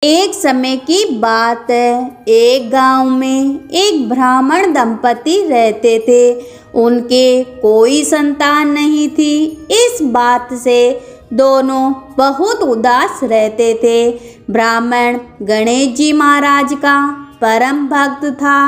एक समय की बात है। एक गांव में एक ब्राह्मण दंपति रहते थे। उनके कोई संतान नहीं थी। इस बात से दोनों बहुत उदास रहते थे। ब्राह्मण गणेश जी महाराज का परम भक्त था।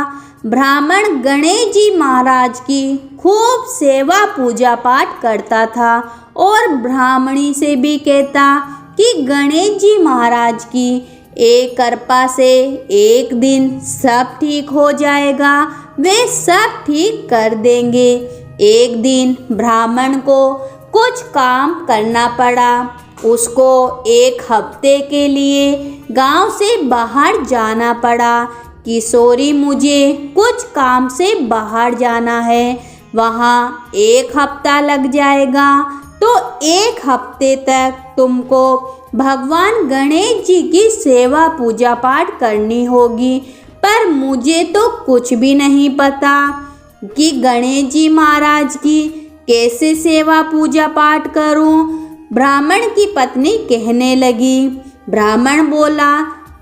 ब्राह्मण गणेश जी महाराज की खूब सेवा पूजा पाठ करता था और ब्राह्मणी से भी कहता कि गणेश जी महाराज की एक कृपा से एक दिन सब ठीक हो जाएगा, वे सब ठीक कर देंगे। एक दिन ब्राह्मण को कुछ काम करना पड़ा। उसको एक हफ्ते के लिए गांव से बाहर जाना पड़ा। किशोरी, मुझे कुछ काम से बाहर जाना है, वहाँ एक हफ्ता लग जाएगा। तो एक हफ्ते तक तुमको भगवान गणेश जी की सेवा पूजा पाठ करनी होगी। पर मुझे तो कुछ भी नहीं पता कि गणेश जी महाराज की कैसे सेवा पूजा पाठ करूं। ब्राह्मण की पत्नी कहने लगी। ब्राह्मण बोला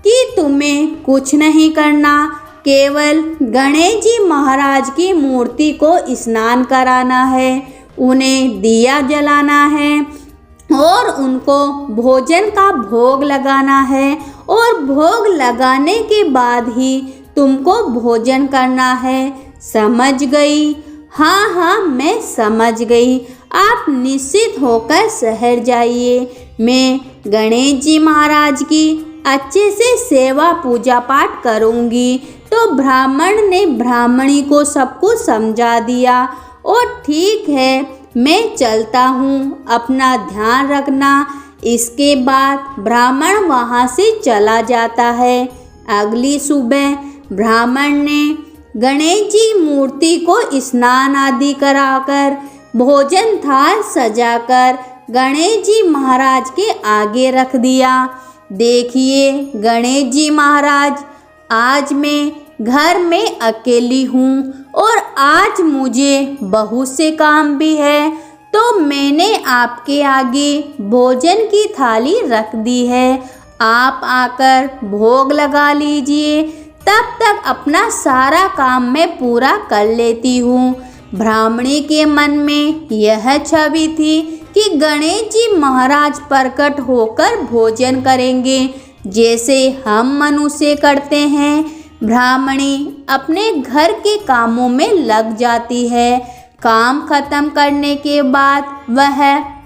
कि तुम्हें कुछ नहीं करना, केवल गणेश जी महाराज की मूर्ति को स्नान कराना है, उन्हें दिया जलाना है और उनको भोजन का भोग लगाना है और भोग लगाने के बाद ही तुमको भोजन करना है। समझ गई? हाँ हाँ, मैं समझ गई। आप निश्चित होकर शहर जाइए। मैं गणेश जी महाराज की अच्छे से सेवा पूजा पाठ करूँगी। तो ब्राह्मण ने ब्राह्मणी को सब कुछ समझा दिया। और ठीक है, मैं चलता हूँ, अपना ध्यान रखना। इसके बाद ब्राह्मण वहाँ से चला जाता है। अगली सुबह ब्राह्मण ने गणेश जी मूर्ति को स्नान आदि कराकर भोजन थाल सजाकर गणेश जी महाराज के आगे रख दिया। देखिए गणेश जी महाराज, आज मैं घर में अकेली हूँ और आज मुझे बहुत से काम भी है, तो मैंने आपके आगे भोजन की थाली रख दी है। आप आकर भोग लगा लीजिए, तब तक अपना सारा काम मैं पूरा कर लेती हूँ। ब्राह्मणी के मन में यह छवि थी कि गणेश जी महाराज प्रकट होकर भोजन करेंगे, जैसे हम मनुष्य करते हैं। ब्राह्मणी अपने घर के कामों में लग जाती है। काम खत्म करने के बाद वह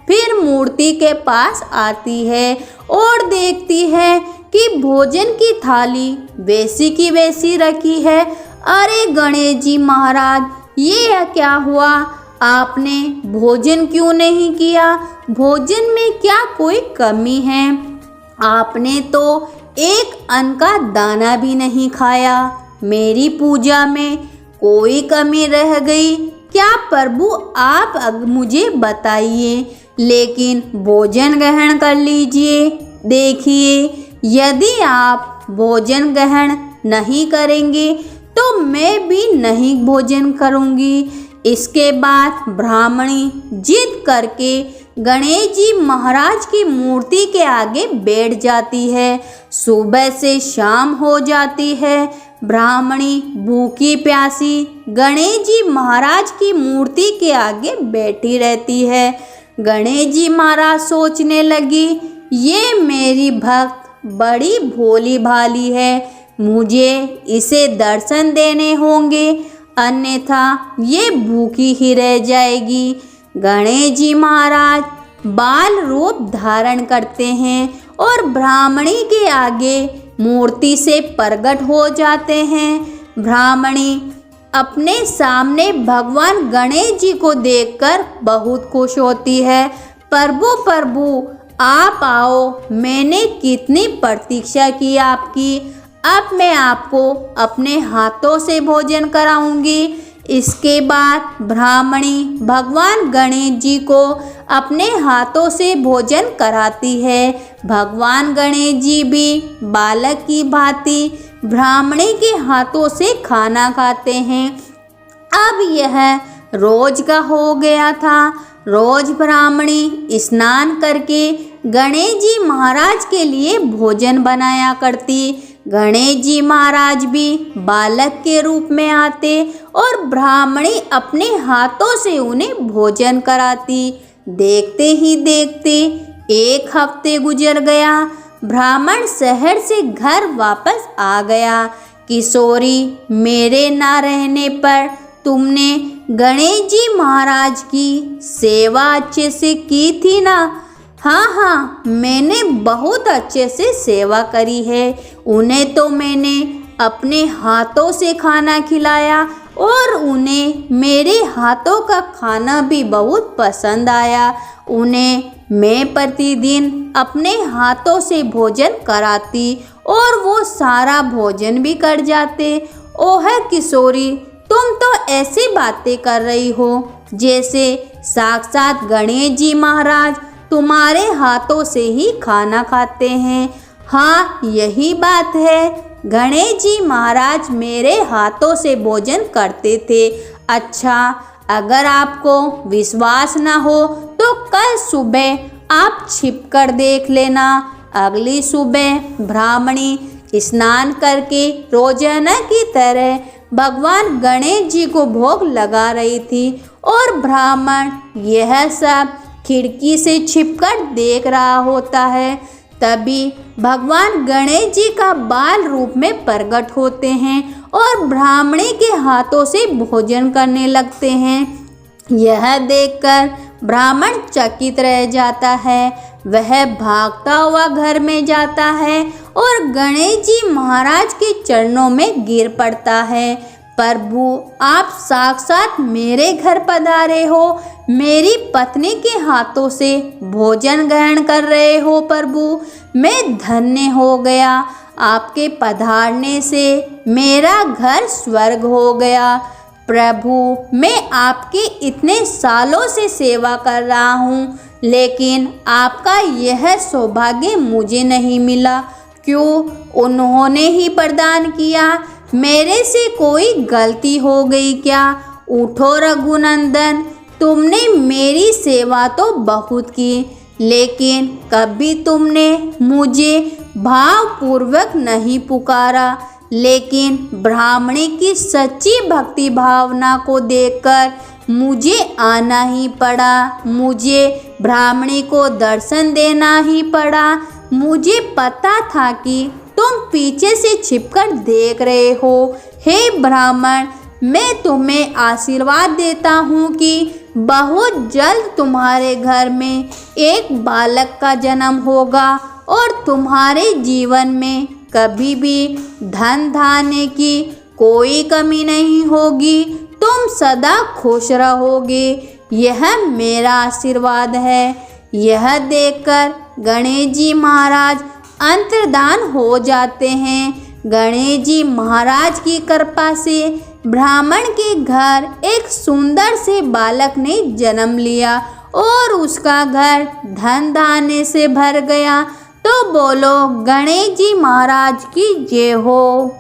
फिर मूर्ति के पास आती है और देखती है कि भोजन की थाली वैसी की वैसी रखी है। अरे गणेश जी महाराज, ये क्या हुआ? आपने भोजन क्यों नहीं किया? भोजन में क्या कोई कमी है? आपने तो एक अन्न का दाना भी नहीं खाया। मेरी पूजा में कोई कमी रह गई क्या प्रभु? आप मुझे बताइए, लेकिन भोजन ग्रहण कर लीजिए। देखिए, यदि आप भोजन ग्रहण नहीं करेंगे तो मैं भी नहीं भोजन करूंगी। इसके बाद ब्राह्मणी जिद करके गणेश जी महाराज की मूर्ति के आगे बैठ जाती है। सुबह से शाम हो जाती है। ब्राह्मणी भूखी प्यासी गणेश जी महाराज की मूर्ति के आगे बैठी रहती है। गणेश जी महाराज सोचने लगी, ये मेरी भक्त बड़ी भोली भाली है, मुझे इसे दर्शन देने होंगे, अन्यथा ये भूखी ही रह जाएगी। गणेश जी महाराज बाल रूप धारण करते हैं और ब्राह्मणी के आगे मूर्ति से प्रकट हो जाते हैं। ब्राह्मणी अपने सामने भगवान गणेश जी को देखकर बहुत खुश होती है। प्रभु प्रभु, आप आओ, मैंने कितनी प्रतीक्षा की आपकी। अब मैं आपको अपने हाथों से भोजन कराऊंगी। इसके बाद ब्राह्मणी भगवान गणेश जी को अपने हाथों से भोजन कराती है। भगवान गणेश जी भी बालक की भांति ब्राह्मणी के हाथों से खाना खाते हैं। अब यह रोज का हो गया था। रोज ब्राह्मणी स्नान करके गणेश जी महाराज के लिए भोजन बनाया करती। गणेश जी महाराज भी बालक के रूप में आते और ब्राह्मणी अपने हाथों से उन्हें भोजन कराती। देखते ही देखते 1 हफ्ते गुजर गया। ब्राह्मण शहर से घर वापस आ गया। किशोरी, मेरे ना रहने पर तुमने गणेश जी महाराज की सेवा अच्छे से की थी ना? हाँ, मैंने बहुत अच्छे से सेवा करी है। उन्हें तो मैंने अपने हाथों से खाना खिलाया और उन्हें मेरे हाथों का खाना भी बहुत पसंद आया। उन्हें मैं प्रतिदिन अपने हाथों से भोजन कराती और वो सारा भोजन भी कर जाते। ओह किशोरी, तुम तो ऐसी बातें कर रही हो जैसे साक्षात गणेश जी महाराज तुम्हारे हाथों से ही खाना खाते हैं। हाँ, यही बात है। गणेश जी महाराज मेरे हाथों से भोजन करते थे। अच्छा, अगर आपको विश्वास ना हो तो कल सुबह आप छिपकर देख लेना। अगली सुबह ब्राह्मणी स्नान करके रोजाना की तरह भगवान गणेश जी को भोग लगा रही थी और ब्राह्मण यह सब खिड़की से छिपकर देख रहा होता है। तभी भगवान गणेश जी का बाल रूप में प्रकट होते हैं और ब्राह्मणी के हाथों से भोजन करने लगते हैं। यह देखकर ब्राह्मण चकित रह जाता है। वह भागता हुआ घर में जाता है और गणेश जी महाराज के चरणों में गिर पड़ता है। प्रभु, आप साक्षात मेरे घर पधारे हो, मेरी पत्नी के हाथों से भोजन ग्रहण कर रहे हो। प्रभु, मैं धन्य हो गया। आपके पधारने से मेरा घर स्वर्ग हो गया। प्रभु, मैं आपकी इतने सालों से सेवा कर रहा हूँ, लेकिन आपका यह सौभाग्य मुझे नहीं मिला। क्यों? उन्होंने ही प्रदान किया। मेरे से कोई गलती हो गई क्या? उठो रघुनंदन, तुमने मेरी सेवा तो बहुत की, लेकिन कभी तुमने मुझे भावपूर्वक नहीं पुकारा। लेकिन ब्राह्मणी की सच्ची भक्ति भावना को देखकर मुझे आना ही पड़ा। मुझे ब्राह्मणी को दर्शन देना ही पड़ा। मुझे पता था कि तुम पीछे से छिपकर देख रहे हो। हे ब्राह्मण, मैं तुम्हें आशीर्वाद देता हूँ कि बहुत जल्द तुम्हारे घर में एक बालक का जन्म होगा और तुम्हारे जीवन में कभी भी धन धान्य की कोई कमी नहीं होगी। तुम सदा खुश रहोगे। यह मेरा आशीर्वाद है। यह देखकर गणेश जी महाराज अंतर्धान हो जाते हैं। गणेश जी महाराज की कृपा से ब्राह्मण के घर एक सुंदर से बालक ने जन्म लिया और उसका घर धन धान्य से भर गया। तो बोलो गणेश जी महाराज की जय हो।